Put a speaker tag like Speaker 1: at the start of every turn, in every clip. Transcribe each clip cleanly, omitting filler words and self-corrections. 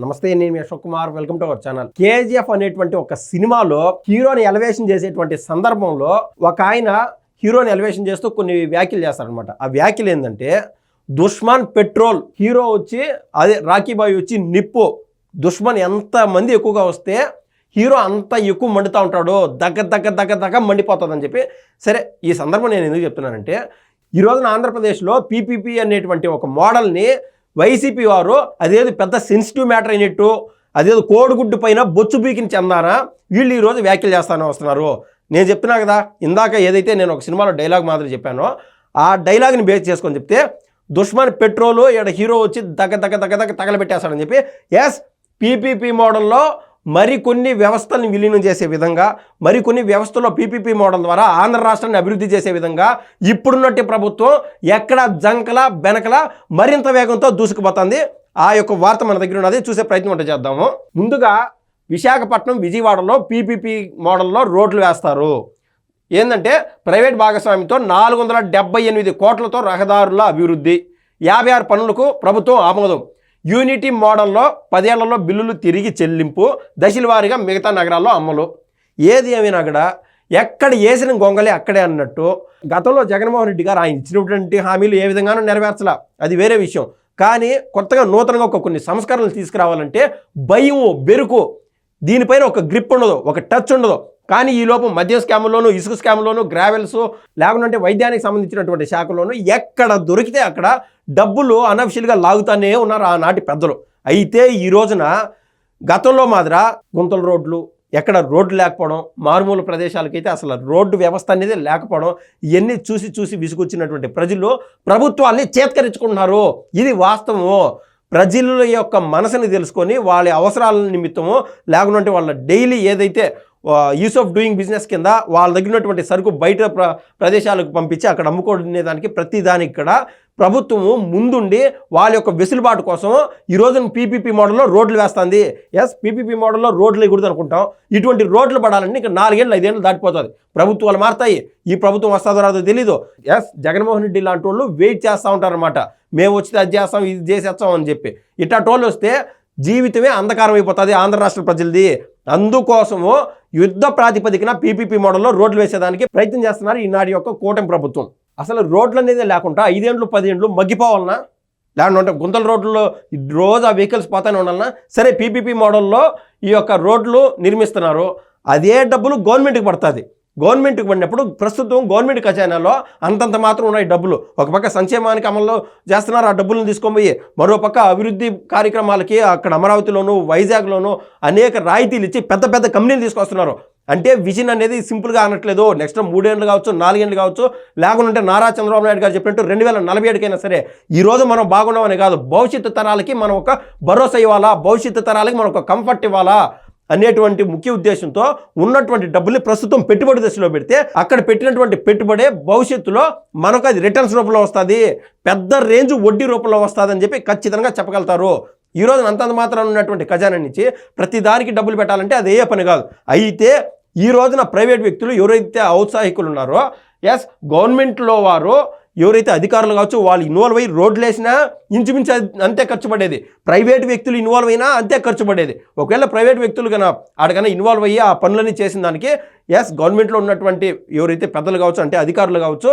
Speaker 1: నమస్తే, నేను మీ Ashok Kumar. Welcome to our channel. KGF అనేటువంటి ఒక సినిమాలో హీరోని ఎలివేషన్ చేసేటువంటి సందర్భంలో ఒక ఆయన హీరోని ఎలివేషన్ చేస్తూ కొన్ని వ్యాఖ్యలు చేస్తారనమాట. ఆ వ్యాఖ్యలు ఏంటంటే, దుష్మన్ పెట్రోల్, హీరో వచ్చి అదే రాకీ బాయ్ వచ్చి నిప్పు. దుష్మన్ ఎంత మంది ఎక్కువగా వస్తే హీరో అంత ఎక్కువ మండుతూ ఉంటాడు, దగ్గర మండిపోతుందని చెప్పి. సరే, ఈ సందర్భం నేను ఎందుకు చెప్తున్నానంటే, ఈ రోజున ఆంధ్రప్రదేశ్లో పీపీపీ అనేటువంటి ఒక మోడల్ని వైసీపీ వారు అదేదో పెద్ద సెన్సిటివ్ మ్యాటర్ అయినట్టు, అదేదో కోడిగుడ్డు పైన బొచ్చు బీకిని చెందానా వీళ్ళు ఈరోజు వ్యాఖ్యలు చేస్తానే వస్తున్నారు. నేను చెప్తున్నా కదా, ఇందాక ఏదైతే నేను ఒక సినిమాలో డైలాగ్ మాదిరి చెప్పానో ఆ డైలాగ్ని బేస్ చేసుకొని చెప్తే, దుష్మన్ పెట్రోలు ఇక్కడ హీరో వచ్చి దగ్గర తగలబెట్టేస్తాడని చెప్పి. ఎస్, పీపీపీ మోడల్లో మరికొన్ని వ్యవస్థల్ని విలీనం చేసే విధంగా, మరికొన్ని వ్యవస్థలో పీపీపీ మోడల్ ద్వారా ఆంధ్ర రాష్ట్రాన్ని అభివృద్ధి చేసే విధంగా ఇప్పుడున్నట్టు ప్రభుత్వం ఎక్కడ జంకల బెనకల మరింత వేగంతో దూసుకుపోతుంది. ఆ యొక్క వార్త మన దగ్గర ఉన్నది, చూసే ప్రయత్నం చేద్దాము. ముందుగా విశాఖపట్నం, విజయవాడలో పీపీపీ మోడల్లో రోడ్లు వేస్తారు. ఏంటంటే, ప్రైవేట్ భాగస్వామ్యంతో 478 కోట్లతో రహదారుల అభివృద్ధి, 56 పనులకు ప్రభుత్వం ఆమోదం, యూనిటీ మోడల్లో 10 ఏళ్లలో బిల్లులు తిరిగి చెల్లింపు, దశల వారీగా మిగతా నగరాల్లో అమలు. ఏది ఏమైనా కూడా ఎక్కడ వేసిన గొంగలే అక్కడే అన్నట్టు, గతంలో జగన్మోహన్ రెడ్డి గారు ఆయన ఇచ్చినటువంటి హామీలు ఏ విధంగానూ నెరవేర్చలా, అది వేరే విషయం. కానీ కొత్తగా నూతనంగా కొన్ని సంస్కరణలు తీసుకురావాలంటే భయం, బెరుకు, దీనిపైన ఒక గ్రిప్ ఉండదు, ఒక టచ్ ఉండదు. కానీ ఈలోపు మద్య స్కామ్లోను, ఇసుక స్కామ్లోను, గ్రావెల్స్, లేకుంటే వైద్యానికి సంబంధించినటువంటి శాఖలోను ఎక్కడ దొరికితే అక్కడ డబ్బులు అనఫిషియల్గా లాగుతానే ఉన్నారు ఆనాటి పెద్దలు. అయితే ఈ రోజున గతంలో మాదిర గుంతల రోడ్లు, ఎక్కడ రోడ్లు లేకపోవడం, మారుమూల ప్రదేశాలకైతే అసలు రోడ్డు వ్యవస్థ అనేది లేకపోవడం, ఇవన్నీ చూసి విసుగొచ్చినటువంటి ప్రజలు ప్రభుత్వాన్ని చేత్కరించుకుంటున్నారు. ఇది వాస్తవము. ప్రజల యొక్క మనసుని తెలుసుకొని వాళ్ళ అవసరాల నిమిత్తము, లేకుంటే వాళ్ళ డైలీ ఏదైతే యూస్ ఆఫ్ డూయింగ్ బిజినెస్ కింద వాళ్ళ దగ్గర ఉన్నటువంటి సరుకు బయట ప్రదేశాలకు పంపించి అక్కడ అమ్ముకునే దానికి ప్రతి దానికి కూడా ప్రభుత్వము ముందుండి వాళ్ళ యొక్క వెసులుబాటు కోసం ఈ రోజున పీపీపీ మోడల్లో రోడ్లు వేస్తుంది. ఎస్, పీపీపీ మోడల్లో రోడ్లు వేయకూడదు అనుకుంటాం. ఇటువంటి రోడ్లు పడాలంటే ఇంకా 4 ఏళ్ళు 5 ఏళ్ళు దాటిపోతుంది. ప్రభుత్వాలు మారుతాయి, ఈ ప్రభుత్వం వస్తుందో రాదో తెలీదు. ఎస్, జగన్మోహన్ రెడ్డి లాంటి వాళ్ళు వెయిట్ చేస్తూ ఉంటారనమాట. మేము వచ్చితే అది చేస్తాం, ఇది చేసేస్తాం అని చెప్పి. ఇట్లా టోళ్ళు వస్తే జీవితమే అంధకారం అయిపోతుంది ఆంధ్ర రాష్ట్ర ప్రజలది. అందుకోసము యుద్ధ ప్రాతిపదికన పీపీపీ మోడల్లో రోడ్లు వేసేదానికి ప్రయత్నం చేస్తున్నారు ఈనాటి యొక్క కూటమి ప్రభుత్వం. అసలు రోడ్లు అనేది లేకుండా 5 ఏళ్ళు 10 ఏళ్ళు మగ్గిపోవాలన్నా, లేకుంటే గుంతల రోడ్లలో రోజు ఆ వెహికల్స్ పోతానే ఉండాలన్నా, సరే పీపీపీ మోడల్లో ఈ యొక్క రోడ్లు నిర్మిస్తున్నారు. అదే డబ్బులు గవర్నమెంట్కి పడుతుంది. గవర్నమెంట్కి పడినప్పుడు ప్రస్తుతం గవర్నమెంట్ ఖజానాలో అంతంత మాత్రం ఉన్నాయి డబ్బులు. ఒక పక్క సంక్షేమానికి అమలు చేస్తున్నారు, ఆ డబ్బులను తీసుకొని పోయి మరో పక్క అభివృద్ధి కార్యక్రమాలకి అక్కడ అమరావతిలోను, వైజాగ్లోను అనేక రాయితీలు ఇచ్చి పెద్ద కంపెనీలు తీసుకొస్తున్నారు. అంటే విజన్ అనేది సింపుల్గా అనట్లేదు. నెక్స్ట్ 3 ఏళ్ళు కావచ్చు, 4 ఏళ్ళు కావచ్చు, లేకుంటే నారా చంద్రబాబు నాయుడు గారు చెప్పినట్టు 2047కైనా సరే ఈరోజు మనం బాగున్నామని కాదు, భవిష్యత్తు తరాలకి మనం ఒక భరోసా ఇవ్వాలా, భవిష్యత్తు తరాలకి మనం ఒక కంఫర్ట్ ఇవ్వాలా అనేటువంటి ముఖ్య ఉద్దేశంతో ఉన్నటువంటి డబ్బుల్ని ప్రస్తుతం పెట్టుబడి దశలో పెడితే అక్కడ పెట్టినటువంటి పెట్టుబడే భవిష్యత్తులో మనకు అది రిటర్న్స్ రూపంలో వస్తుంది, పెద్ద రేంజ్ వడ్డీ రూపంలో వస్తుంది అని చెప్పి ఖచ్చితంగా చెప్పగలుగుతారు. ఈ రోజున అంతంత మాత్రం ఉన్నటువంటి ఖజానా నుంచి ప్రతి దానికి డబ్బులు పెట్టాలంటే అది ఏ పని కాదు. అయితే ఈ రోజున ప్రైవేట్ వ్యక్తులు ఎవరైతే ఔత్సాహికులు ఉన్నారో, ఎస్, గవర్నమెంట్లో వారు ఎవరైతే అధికారులు కావచ్చు వాళ్ళు ఇన్వాల్వ్ అయ్యి రోడ్లు వేసినా ఇంచుమించు అంతే ఖర్చు పడేది, ప్రైవేట్ వ్యక్తులు ఇన్వాల్వ్ అయినా అంతే ఖర్చు పడేది. ఒకవేళ ప్రైవేట్ వ్యక్తులు కన్నా ఆడకన్నా ఇన్వాల్వ్ అయ్యి ఆ పనులని చేసిన దానికి ఎస్, గవర్నమెంట్లో ఉన్నటువంటి ఎవరైతే పెద్దలు కావచ్చు, అంటే అధికారులు కావచ్చు,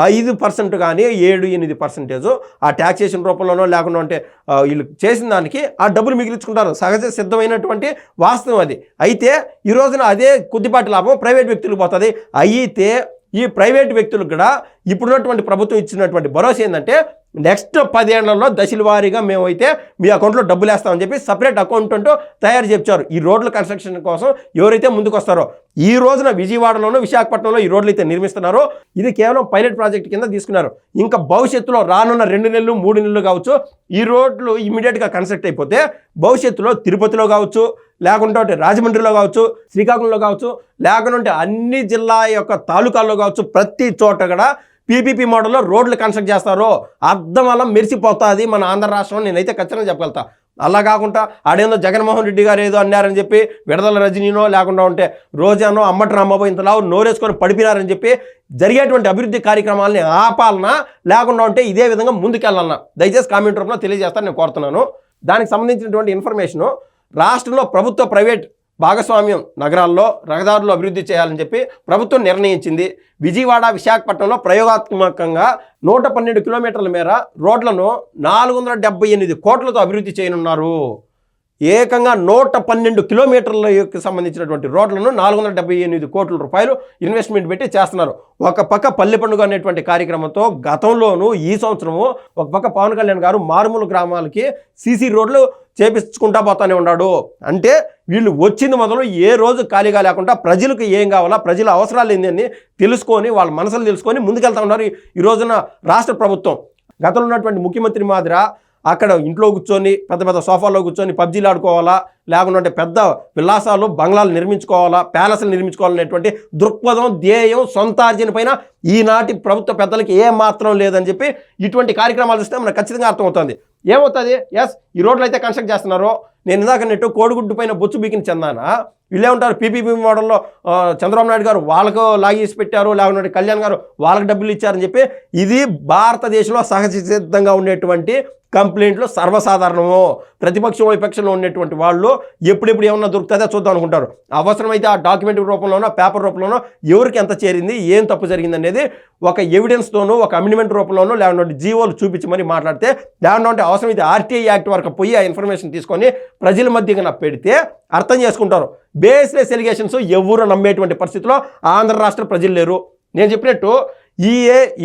Speaker 1: 5% కానీ 7-8% ఆ ట్యాక్సేషన్ రూపంలోనో లేకుండా అంటే వీళ్ళు చేసిన దానికి ఆ డబ్బులు మిగిలించుకుంటారు. సహజ సిద్ధమైనటువంటి వాస్తవం అది. అయితే ఈ రోజున అదే కొద్దిపాటి లాభం ప్రైవేట్ వ్యక్తులకు పోతుంది. అయితే ఈ ప్రైవేట్ వ్యక్తులకు కూడా ఇప్పుడున్నటువంటి ప్రభుత్వం ఇచ్చినటువంటి భరోసా ఏంటంటే, నెక్స్ట్ 10 ఏళ్లలో దశల వారీగా మేమైతే మీ అకౌంట్లో డబ్బులు వేస్తామని చెప్పి సపరేట్ అకౌంట్ అంటూ తయారు చేయించారు. ఈ రోడ్ల కన్స్ట్రక్షన్ కోసం ఎవరైతే ముందుకు వస్తారో, ఈ రోజున విజయవాడలోనూ విశాఖపట్నంలో ఈ రోడ్లు అయితే నిర్మిస్తున్నారో ఇది కేవలం పైలట్ ప్రాజెక్ట్ కింద తీసుకున్నారు. ఇంకా భవిష్యత్తులో రానున్న 2 నెలలు 3 నెలలు కావచ్చు, ఈ రోడ్లు ఇమీడియట్గా కన్స్ట్రక్ట్ అయిపోతే భవిష్యత్తులో తిరుపతిలో కావచ్చు, లేకుంటే రాజమండ్రిలో కావచ్చు, శ్రీకాకుళంలో కావచ్చు, లేకుంటే అన్ని జిల్లా యొక్క తాలూకాల్లో కావచ్చు, ప్రతి చోట కూడా పీపీపీ మోడల్లో రోడ్లు కన్స్ట్రక్ట్ చేస్తారో అర్థం వల్ల మెరిసిపోతుంది మన ఆంధ్ర రాష్ట్రం. నేనైతే ఖచ్చితంగా చెప్పగలుగుతా. అలా కాకుండా ఆడేందో జగన్మోహన్ రెడ్డి గారు ఏదో అన్నారని చెప్పి విడదల రజనీనో లేకుండా ఉంటే రోజానో అమ్మటి రాంబాబు ఇంతలావు నోరేసుకొని పడిపినారని చెప్పి జరిగేటువంటి అభివృద్ధి కార్యక్రమాలని ఆపాలనా లేకుండా ఉంటే ఇదే విధంగా ముందుకెళ్ళాలన్నా దయచేసి కామెంట్ రూపంలో తెలియజేస్తాను నేను కోరుతున్నాను. దానికి సంబంధించినటువంటి ఇన్ఫర్మేషను రాష్ట్రంలో ప్రభుత్వ ప్రైవేట్ భాగస్వామ్యం నగరాల్లో రహదారులు అభివృద్ధి చేయాలని చెప్పి ప్రభుత్వం నిర్ణయించింది. విజయవాడ విశాఖపట్నంలో ప్రయోగాత్మకంగా 112 కిలోమీటర్ల మేర రోడ్లను 478 కోట్లతో అభివృద్ధి చేయనున్నారు. ఏకంగా 112 కిలోమీటర్లకు సంబంధించినటువంటి రోడ్లను 478 కోట్ల రూపాయలు ఇన్వెస్ట్మెంట్ పెట్టి చేస్తున్నారు. ఒక పక్క పల్లె పండుగ అనేటువంటి కార్యక్రమంతో గతంలోనూ ఈ సంవత్సరము ఒక పక్క పవన్ కళ్యాణ్ గారు మారుమూల గ్రామాలకి సీసీ రోడ్లు చేపించుకుంటా పోతానే ఉన్నాడు. అంటే వీళ్ళు వచ్చింది మొదలు ఏ రోజు ఖాళీగా లేకుండా ప్రజలకు ఏం కావాలా, ప్రజల అవసరాలు ఏంది అని తెలుసుకొని వాళ్ళ మనసులు తెలుసుకొని ముందుకెళ్తా ఉన్నారు ఈ రోజున రాష్ట్ర ప్రభుత్వం. గతంలో ఉన్నటువంటి ముఖ్యమంత్రి మాదిర అక్కడ ఇంట్లో కూర్చొని పెద్ద పెద్ద సోఫాలో కూర్చొని పబ్జీలు ఆడుకోవాలా, లేకుంటే పెద్ద విలాసాలు బంగ్లాలు నిర్మించుకోవాలా, ప్యాలెస్లు నిర్మించుకోవాలనేటువంటి దృక్పథం, ధ్యేయం, సొంత ఆర్జన పైన ఈనాటి ప్రభుత్వ పెద్దలకి ఏ మాత్రం లేదని చెప్పి ఇటువంటి కార్యక్రమాలు చూస్తే మనకు ఖచ్చితంగా అర్థమవుతుంది. ఏమవుతుంది? ఎస్, ఈ రోడ్లు అయితే కన్స్ట్రక్ట్ చేస్తున్నారు. నేను ఇందాక నెట్టు కోడిగుడ్డు పైన బొచ్చు బీకిన చందానా వీళ్ళే ఉంటారు. పీపీపీ మోడల్లో చంద్రబాబు నాయుడు గారు వాళ్ళకు లాగేసి పెట్టారు, లేకుంటే కళ్యాణ్ గారు వాళ్ళకి డబ్బులు ఇచ్చారని చెప్పి ఇది భారతదేశంలో సహజ సిద్ధంగా ఉండేటువంటి కంప్లైంట్లు సర్వసాధారణము. ప్రతిపక్షం విపక్షంలో ఉన్నటువంటి వాళ్ళు ఎప్పుడెప్పుడు ఏమన్నా దొరుకుతుందో చూద్దాం అనుకుంటారు. అవసరమైతే ఆ డాక్యుమెంట్ రూపంలోనో పేపర్ రూపంలోనో ఎవరికి ఎంత చేరింది, ఏం తప్పు జరిగింది అనేది ఒక ఎవిడెన్స్తోనూ ఒక అమెండ్మెంట్ రూపంలోనూ లేకుంటే జీవోలు చూపించి మరి మాట్లాడితే, లేకుంటే అవసరమైతే ఆర్టీఐ యాక్ట్ వరకు పోయి ఆ ఇన్ఫర్మేషన్ తీసుకొని ప్రజల మధ్యగా పెడితే అర్థం చేసుకుంటారు. బేస్లెస్ ఎలిగేషన్స్ ఎవరు నమ్మేటువంటి పరిస్థితిలో ఆంధ్ర రాష్ట్ర ప్రజలు లేరు. నేను చెప్పినట్టు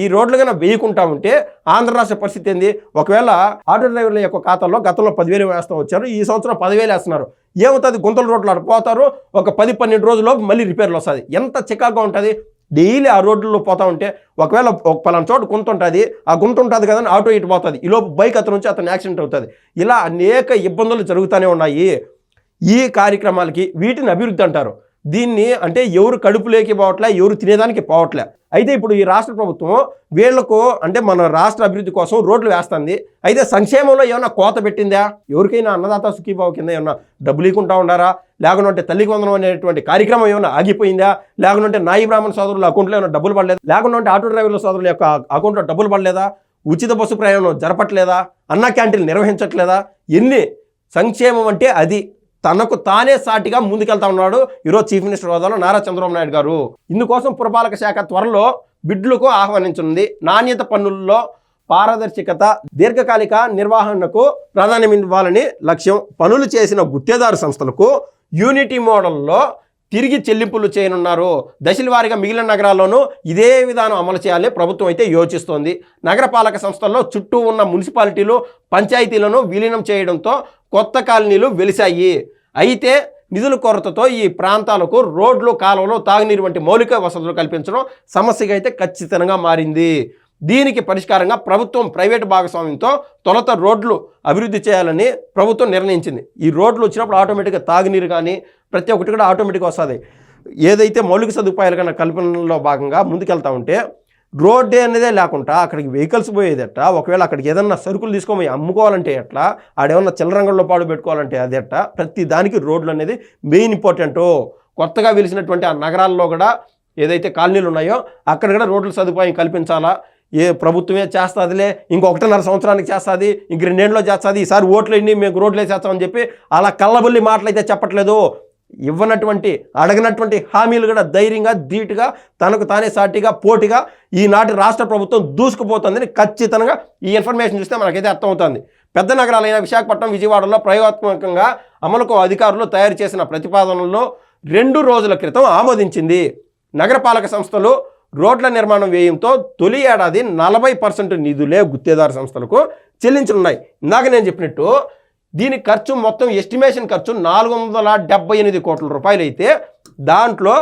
Speaker 1: ఈ రోడ్లు కన్నా వేయకుంటా ఉంటే ఆంధ్ర రాష్ట్ర పరిస్థితి ఏంది? ఒకవేళ ఆటో డ్రైవర్ల యొక్క ఖాతాల్లో గతంలో 10,000 వేస్తూ వచ్చారు, ఈ సంవత్సరం 10,000 వేస్తున్నారు. ఏమవుతుంది? గుంతల రోడ్లు అక్కడ పోతారు, ఒక 10-12 రోజుల్లో మళ్ళీ రిపేర్లు వస్తుంది. ఎంత చికాగా ఉంటుంది డైలీ ఆ రోడ్లలో పోతూ ఉంటే. ఒకవేళ ఒక పలానా చోట గుంత ఉంటుంది, ఆ గుంత ఉంటుంది కదా ఆటో ఇటు పోతుంది, ఈలోపు బైక్ అతను నుంచి అతను యాక్సిడెంట్ అవుతుంది. ఇలా అనేక ఇబ్బందులు జరుగుతూనే ఉన్నాయి. ఈ కార్యక్రమాలకి వీటిని అభివృద్ధి అంటారు. దీన్ని అంటే ఎవరు కడుపులోకి పోవట్లే, ఎవరు తినేదానికి పోవట్లే. అయితే ఇప్పుడు ఈ రాష్ట్ర ప్రభుత్వం వీళ్లకు అంటే మన రాష్ట్ర అభివృద్ధి కోసం రోడ్లు వేస్తుంది. అయితే సంక్షేమంలో ఏమైనా కోత పెట్టిందా? ఎవరికైనా అన్నదాత సుఖీభావ కింద ఏమన్నా డబ్బులు ఇవ్వకుండా ఉండారా? లేకుంటే తల్లికి వందనం అనేటువంటి కార్యక్రమం ఏమైనా ఆగిపోయిందా? లేకుంటే నాయి బ్రాహ్మణ సోదరుల అకౌంట్లో ఏమైనా డబ్బులు పడలేదా? లేకుంటే ఆటో డ్రైవర్ల సోదరుల యొక్క అకౌంట్లో డబ్బులు పడలేదా? ఉచిత బస్సు ప్రయాణం జరపట్లేదా? అన్నా క్యాంటీన్లు నిర్వహించట్లేదా? ఎన్ని సంక్షేమం అంటే అది. తనకు తానే సాటిగా ముందుకెళ్తా ఉన్నాడు ఈరోజు చీఫ్ మినిస్టర్ హోదాలో నారా చంద్రబాబు నాయుడు గారు. ఇందుకోసం పురపాలక శాఖ త్వరలో బిడ్లకు ఆహ్వానించనుంది. నాణ్యత పన్నుల్లో పారదర్శకత, దీర్ఘకాలిక నిర్వహణకు ప్రాధాన్యం ఇవ్వాలని లక్ష్యం. పనులు చేసిన గుత్తేదారు సంస్థలకు యూనిటీ మోడల్లో తిరిగి చెల్లింపులు చేయనున్నారు. దశల వారీగా మిగిలిన నగరాల్లోనూ ఇదే విధానం అమలు చేయాలని ప్రభుత్వం అయితే యోచిస్తోంది. నగరపాలక సంస్థల్లో చుట్టూ ఉన్న మున్సిపాలిటీలు, పంచాయతీలను విలీనం చేయడంతో కొత్త కాలనీలు వెలిశాయి. అయితే నిధుల కొరతతో ఈ ప్రాంతాలకు రోడ్లు, కాలువలు, తాగునీరు వంటి మౌలిక వసతులు కల్పించడం సమస్యగా అయితే ఖచ్చితంగా మారింది. దీనికి పరిష్కారంగా ప్రభుత్వం ప్రైవేటు భాగస్వామ్యంతో తొలుత రోడ్లు అభివృద్ధి చేయాలని ప్రభుత్వం నిర్ణయించింది. ఈ రోడ్లు వచ్చినప్పుడు ఆటోమేటిక్గా తాగునీరు కానీ ప్రతి ఒక్కటి కూడా ఆటోమేటిక్గా వస్తుంది. ఏదైతే మౌలిక సదుపాయాలు కన్నా కల్పనలో భాగంగా ముందుకెళ్తా ఉంటే రోడ్డే అనేదే లేకుండా అక్కడికి వెహికల్స్ పోయేది ఎట్లా, ఒకవేళ అక్కడికి ఏదన్నా సరుకులు తీసుకొని అమ్ముకోవాలంటే ఎట్లా, ఆడేమన్నా చిల్లరంగంలో పాడు పెట్టుకోవాలంటే అది ఎట్లా, ప్రతి దానికి రోడ్లు అనేది మెయిన్ ఇంపార్టెంట్. కొత్తగా వెలిసినటువంటి ఆ నగరాల్లో కూడా ఏదైతే కాలనీలు ఉన్నాయో అక్కడ కూడా రోడ్ల సదుపాయం కల్పించాలా. ఏ ప్రభుత్వమే చేస్తుందిలే, ఇంకొకటిన్నర సంవత్సరానికి చేస్తుంది, ఇంక 2 ఏళ్ళలో చేస్తుంది, ఈసారి ఓట్లు ఎన్ని మేము రోడ్లు వేసేస్తామని చెప్పి అలా కళ్ళబుల్లి మాటలైతే చెప్పట్లేదు. ఇవ్వనటువంటి అడగనటువంటి హామీలు కూడా ధైర్యంగా ధీటుగా తనకు తానే సాటిగా పోటీగా ఈనాటి రాష్ట్ర ప్రభుత్వం దూసుకుపోతుందని ఖచ్చితంగా ఈ ఇన్ఫర్మేషన్ చూస్తే మనకైతే అర్థమవుతుంది. పెద్ద నగరాలైన విశాఖపట్నం, విజయవాడలో ప్రయోగాత్మకంగా అమలుకు అధికారులు తయారు చేసిన ప్రతిపాదనలను 2 రోజుల క్రితం ఆమోదించింది. నగరపాలక సంస్థలు రోడ్ల నిర్మాణం వ్యయంతో తొలి ఏడాది 40% నిధులే గుత్తేదారు సంస్థలకు చెల్లించనున్నాయి. ఇందాక నేను చెప్పినట్టు దీని ఖర్చు మొత్తం ఎస్టిమేషన్ ఖర్చు 478 కోట్ల రూపాయలు అయితే దాంట్లో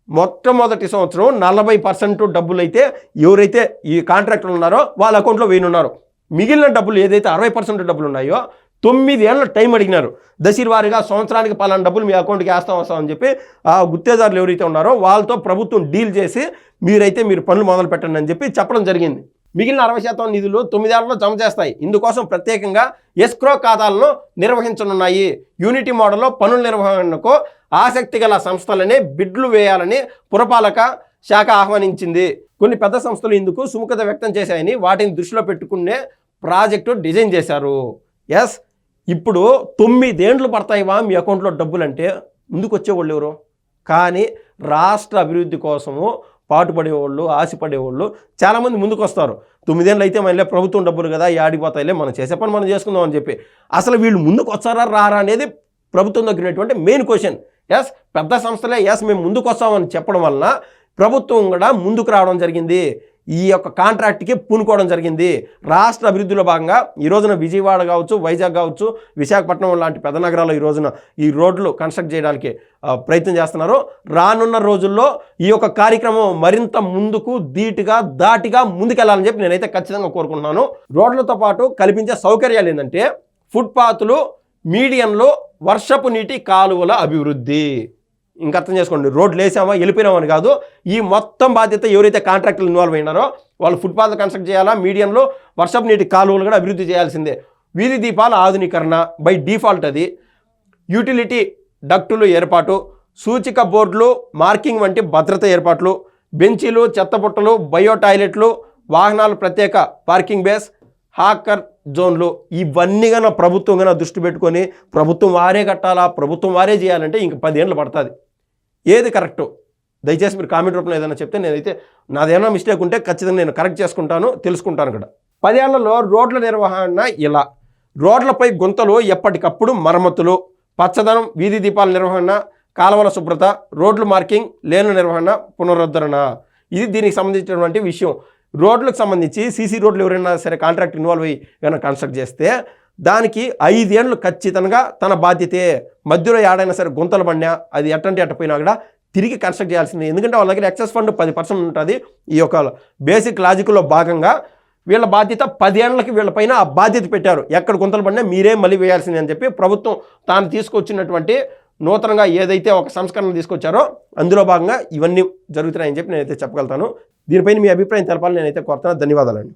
Speaker 1: మొట్టమొదటి సంవత్సరం 40% డబ్బులు అయితే ఎవరైతే ఈ కాంట్రాక్టర్లు ఉన్నారో వాళ్ళ అకౌంట్లో వేయనున్నారు. మిగిలిన డబ్బులు ఏదైతే 60% డబ్బులు ఉన్నాయో 9 ఏళ్ళ టైం అడిగినారు. దశల వారీగా సంవత్సరానికి పలానా డబ్బులు మీ అకౌంట్కి వస్తామని చెప్పి ఆ గుత్తేదారులు ఎవరైతే ఉన్నారో వాళ్ళతో ప్రభుత్వం డీల్ చేసి మీరు పనులు మొదలు పెట్టండి అని చెప్పి చెప్పడం జరిగింది. మిగిలిన 60% నిధులు 9 ఏళ్లలో జమ చేస్తాయి. ఇందుకోసం ప్రత్యేకంగా ఎస్క్రో ఖాతాలను నిర్వహించనున్నాయి. యూనిటీ మోడల్లో పనుల నిర్వహణకు ఆసక్తి గల సంస్థలనే బిడ్లు వేయాలని పురపాలక శాఖ ఆహ్వానించింది. కొన్ని పెద్ద సంస్థలు ఇందుకు సుముఖత వ్యక్తం చేశాయని వాటిని దృష్టిలో పెట్టుకునే ప్రాజెక్టు డిజైన్ చేశారు. ఎస్, ఇప్పుడు 9 ఏండ్లు పడతాయివా మీ అకౌంట్లో డబ్బులు అంటే ముందుకు వచ్చేవాళ్ళు ఎవరు? కానీ రాష్ట్ర అభివృద్ధి కోసము పాటుపడేవాళ్ళు, ఆశపడేవాళ్ళు చాలామంది ముందుకు వస్తారు. 9 ఏళ్ళు అయితే మళ్ళీ ప్రభుత్వం డబ్బులు కదా, ఆడిపోతాయిలే, మనం చేసే పని మనం చేసుకుందాం అని చెప్పి. అసలు వీళ్ళు ముందుకు వచ్చారా రారా అనేది ప్రభుత్వం దగ్గర మెయిన్ క్వశ్చన్. ఎస్, పెద్ద సంస్థలే మేము ముందుకు వస్తామని చెప్పడం వలన ప్రభుత్వం కూడా ముందుకు రావడం జరిగింది. ఈ యొక్క కాంట్రాక్ట్కి పూనుకోవడం జరిగింది. రాష్ట్ర అభివృద్ధిలో భాగంగా ఈ రోజున విజయవాడ కావచ్చు, వైజాగ్ కావచ్చు, విశాఖపట్నం లాంటి పెద్ద నగరాల్లో ఈ రోజున ఈ రోడ్లు కన్స్ట్రక్ట్ చేయడానికి ప్రయత్నం చేస్తున్నారు. రానున్న రోజుల్లో ఈ యొక్క కార్యక్రమం మరింత ముందుకు ధీటుగా దాటిగా ముందుకెళ్లాలని చెప్పి నేనైతే ఖచ్చితంగా కోరుకుంటున్నాను. రోడ్లతో పాటు కల్పించే సౌకర్యాలు ఏంటంటే ఫుట్పాత్లు, మీడియంలో వర్షపు నీటి కాలువల అభివృద్ధి. ఇంకా అర్థం చేసుకోండి, రోడ్లు వేసామా వెళ్ళిపోయినామని కాదు, ఈ మొత్తం బాధ్యత ఎవరైతే కాంట్రాక్టర్లు ఇన్వాల్వ్ అయినారో వాళ్ళు ఫుట్పాత్లు కన్స్ట్రక్ట్ చేయాలా, మీడియంలో వర్షపు నీటి కాలువలు కూడా అభివృద్ధి చేయాల్సిందే. వీధి దీపాల ఆధునీకరణ బై డిఫాల్ట్ అది. యూటిలిటీ డక్టులు ఏర్పాటు, సూచిక బోర్డులు, మార్కింగ్ వంటి భద్రత ఏర్పాట్లు, బెంచీలు, చెత్తబుట్టలు, బయో టాయిలెట్లు, వాహనాలు ప్రత్యేక పార్కింగ్ బేస్, హాకర్ జోన్లు, ఇవన్నీ కన్నా ప్రభుత్వం కన్నా దృష్టి పెట్టుకొని ప్రభుత్వం వారే కట్టాలా, ప్రభుత్వం వారే చేయాలంటే ఇంక 10 ఏళ్ళు పడుతుంది. ఏది కరెక్టు దయచేసి మీరు కామెంట్ రూపంలో ఏదైనా చెప్తే నేనైతే నాదేమైనా మిస్టేక్ ఉంటే ఖచ్చితంగా నేను కరెక్ట్ చేసుకుంటాను, తెలుసుకుంటాను కూడా. 10 ఏళ్లలో రోడ్ల నిర్వహణ ఇలా: రోడ్లపై గుంతలు ఎప్పటికప్పుడు మరమ్మతులు, పచ్చదనం, వీధి దీపాల నిర్వహణ, కాలువల శుభ్రత, రోడ్లు మార్కింగ్, లేన్ల నిర్వహణ, పునరుద్ధరణ. ఇది దీనికి సంబంధించినటువంటి విషయం. రోడ్లకు సంబంధించి సీసీ రోడ్లు ఎవరైనా సరే కాంట్రాక్ట్ ఇన్వాల్వ్ అయ్యి ఏమైనా కన్స్ట్రక్ట్ చేస్తే దానికి 5 ఏళ్ళు ఖచ్చితంగా తన బాధ్యతే. మధ్యలో ఏడైనా సరే గుంతలు పడినా అది ఎట్టంటే ఎట్టపోయినా కూడా తిరిగి కన్స్ట్రక్ట్ చేయాల్సిందే. ఎందుకంటే వాళ్ళ దగ్గర ఎక్సెస్ ఫండ్ 10% ఉంటుంది. ఈ యొక్క బేసిక్ లాజిక్లో భాగంగా వీళ్ళ బాధ్యత 10 ఏళ్ళకి వీళ్ళపైన ఆ బాధ్యత పెట్టారు. ఎక్కడ గుంతలు పడినా మీరే మళ్ళీ వేయాల్సిందే అని చెప్పి ప్రభుత్వం తాను తీసుకొచ్చినటువంటి నూతనంగా ఏదైతే ఒక సంస్కరణ తీసుకొచ్చారో అందులో భాగంగా ఇవన్నీ జరుగుతున్నాయని చెప్పి నేనైతే చెప్పగలుగుతాను. దీనిపైన మీ అభిప్రాయం తెలపాలని నేనైతే కోరుతున్నాను. ధన్యవాదాలండి.